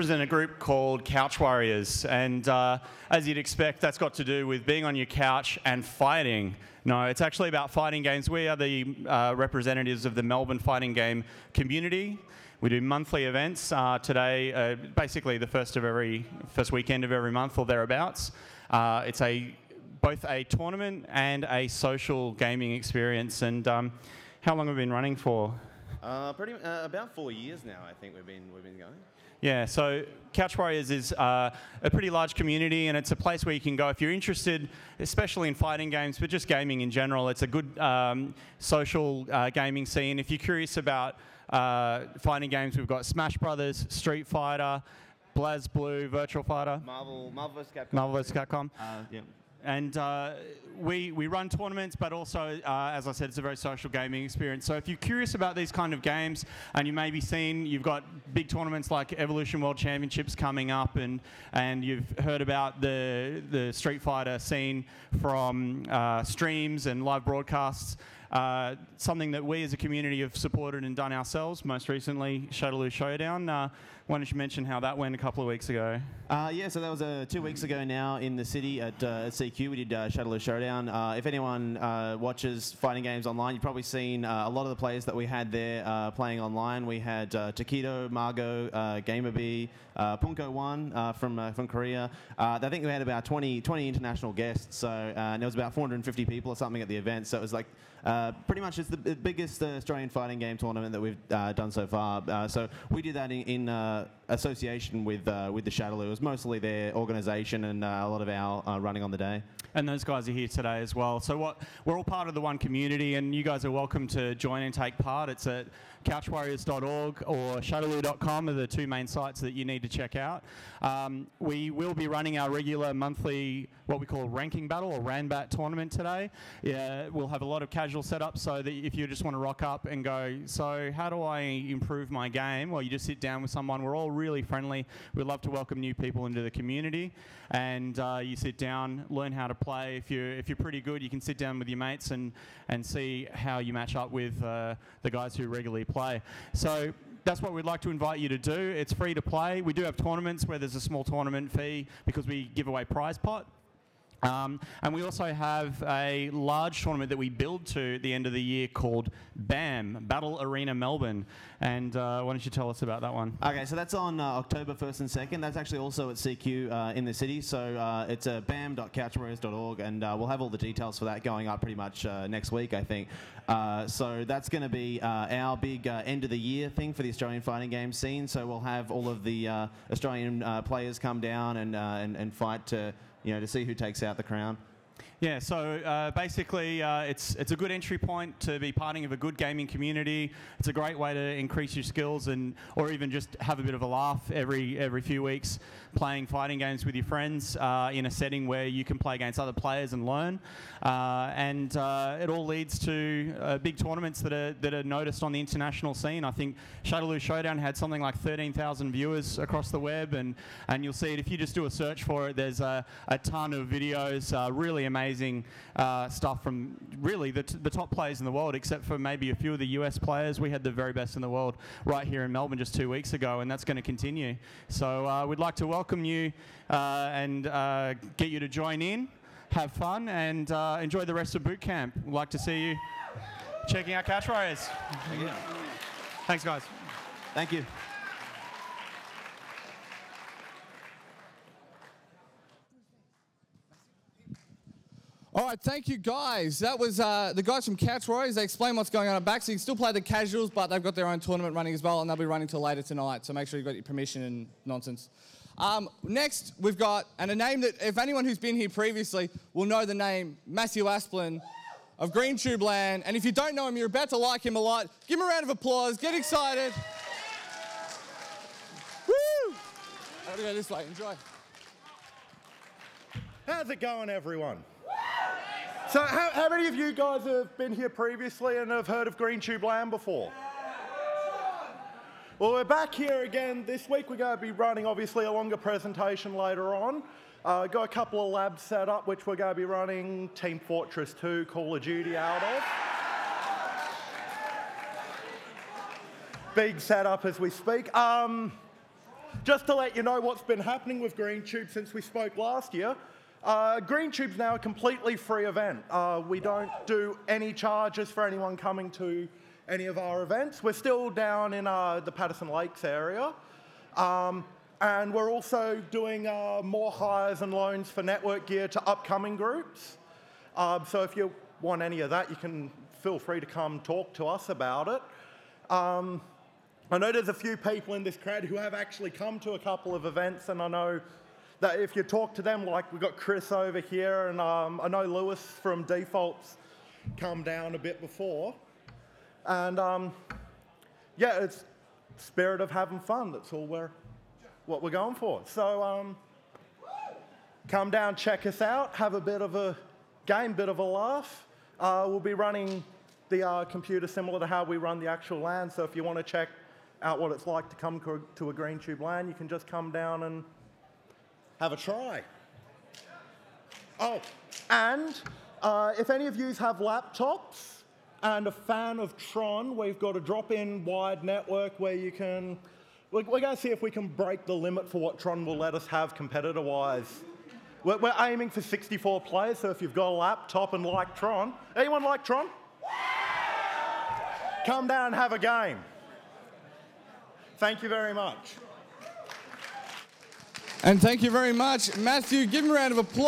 represent a group called Couch Warriors, and as you'd expect, that's got to do with being on your couch and fighting. No, it's actually about fighting games. We are the representatives of the Melbourne fighting game community. We do monthly events. Today, basically the first weekend of every month or thereabouts. It's both a tournament and a social gaming experience. And how long have we been running for? About 4 years now, I think we've been going. Yeah, so Couch Warriors is a pretty large community, and it's a place where you can go if you're interested, especially in fighting games, but just gaming in general. It's a good social gaming scene. If you're curious about fighting games, we've got Smash Brothers, Street Fighter, BlazBlue, Virtual Fighter. Marvel vs. Capcom. Marvel vs. Capcom. Yeah. And we run tournaments, but also, as I said, it's a very social gaming experience. So if you're curious about these kind of games, and you may be seeing, you've got big tournaments like Evolution World Championships coming up, and you've heard about the Street Fighter scene from streams and live broadcasts, something that we as a community have supported and done ourselves, most recently Shadaloo Showdown. Why don't you mention how that went a couple of weeks ago? Yeah, so that was 2 weeks ago now in the city at CQ. We did Shadaloo Showdown. If anyone watches fighting games online, you've probably seen a lot of the players that we had there playing online. We had Takedo, Margo, Gamerbee, Punko One from Korea. I think we had about 20 international guests, so and there was about 450 people or something at the event. So it was like pretty much it's the biggest Australian fighting game tournament that we've done so far. So we did that in association with the Shadaloo. It was mostly their organisation and a lot of our running on the day. And those guys are here today as well. So we're all part of the one community, and you guys are welcome to join and take part. It's at couchwarriors.org or shadaloo.com are the two main sites that you need to check out. We will be running our regular monthly, what we call ranking battle or Ranbat tournament today. Yeah, we'll have a lot of casual setups so that if you just want to rock up and go, so how do I improve my game? Well, you just sit down with someone. We're all really friendly. We'd love to welcome new people into the community, and you sit down, learn how to play. If you're pretty good, you can sit down with your mates and see how you match up with the guys who regularly play. So that's what we'd like to invite you to do. It's free to play. We do have tournaments where there's a small tournament fee because we give away prize pot. And we also have a large tournament that we build to at the end of the year called BAM, Battle Arena Melbourne. And why don't you tell us about that one? Okay, so that's on October 1st and 2nd. That's actually also at CQ in the city. So it's bam.couchwarriors.org, and we'll have all the details for that going up pretty much next week, I think. So that's going to be our big end of the year thing for the Australian fighting game scene. So we'll have all of the Australian players come down and fight to see who takes out the crown. Yeah, so basically it's a good entry point to be parting of a good gaming community. It's a great way to increase your skills or even just have a bit of a laugh every few weeks playing fighting games with your friends in a setting where you can play against other players and learn. And it all leads to big tournaments that are noticed on the international scene. I think Shadaloo Showdown had something like 13,000 viewers across the web, and you'll see it if you just do a search for it. There's a ton of videos, really amazing stuff from really the top players in the world, except for maybe a few of the US players. We had the very best in the world right here in Melbourne just 2 weeks ago, and that's going to continue. So we'd like to welcome you and get you to join in, have fun, and enjoy the rest of boot camp. We'd like to see you checking out Couch Warriors. Thanks, guys. Thank you. All right, thank you, guys. That was the guys from Couch Warriors. They explain what's going on at back, so you can still play the casuals, but they've got their own tournament running as well, and they'll be running till later tonight, so make sure you've got your permission and nonsense. Next, we've got, and a name that, if anyone who's been here previously will know the name, Matthew Asplin of Green Tube Land, and if you don't know him, you're about to like him a lot. Give him a round of applause. Get excited. Woo! I'm gonna go this way. Enjoy. How's it going, everyone? So how many of you guys have been here previously and have heard of Green Tube Land before? Well, we're back here again. This week we're going to be running, obviously, a longer presentation later on. Got a couple of labs set up, which we're going to be running Team Fortress 2 Call of Duty out of. Big setup as we speak. just to let you know what's been happening with Green Tube since we spoke last year, Green Tube's now a completely free event. We don't do any charges for anyone coming to any of our events. We're still down in the Patterson Lakes area. And we're also doing more hires and loans for network gear to upcoming groups. So if you want any of that, you can feel free to come talk to us about it. I know there's a few people in this crowd who have actually come to a couple of events, and I know that if you talk to them, like we've got Chris over here, and I know Lewis from Default's come down a bit before. And yeah, it's spirit of having fun. That's all what we're going for. So come down, check us out, have a bit of a game, bit of a laugh. We'll be running the computer similar to how we run the actual LAN, so if you want to check out what it's like to come to a Green Tube LAN, you can just come down and have a try. Oh, and if any of you have laptops and a fan of Tron, we've got a drop-in wide network where you can... We're going to see if we can break the limit for what Tron will let us have competitor-wise. We're aiming for 64 players, so if you've got a laptop and like Tron... Anyone like Tron? Come down and have a game. Thank you very much. And thank you very much. Matthew, give him a round of applause.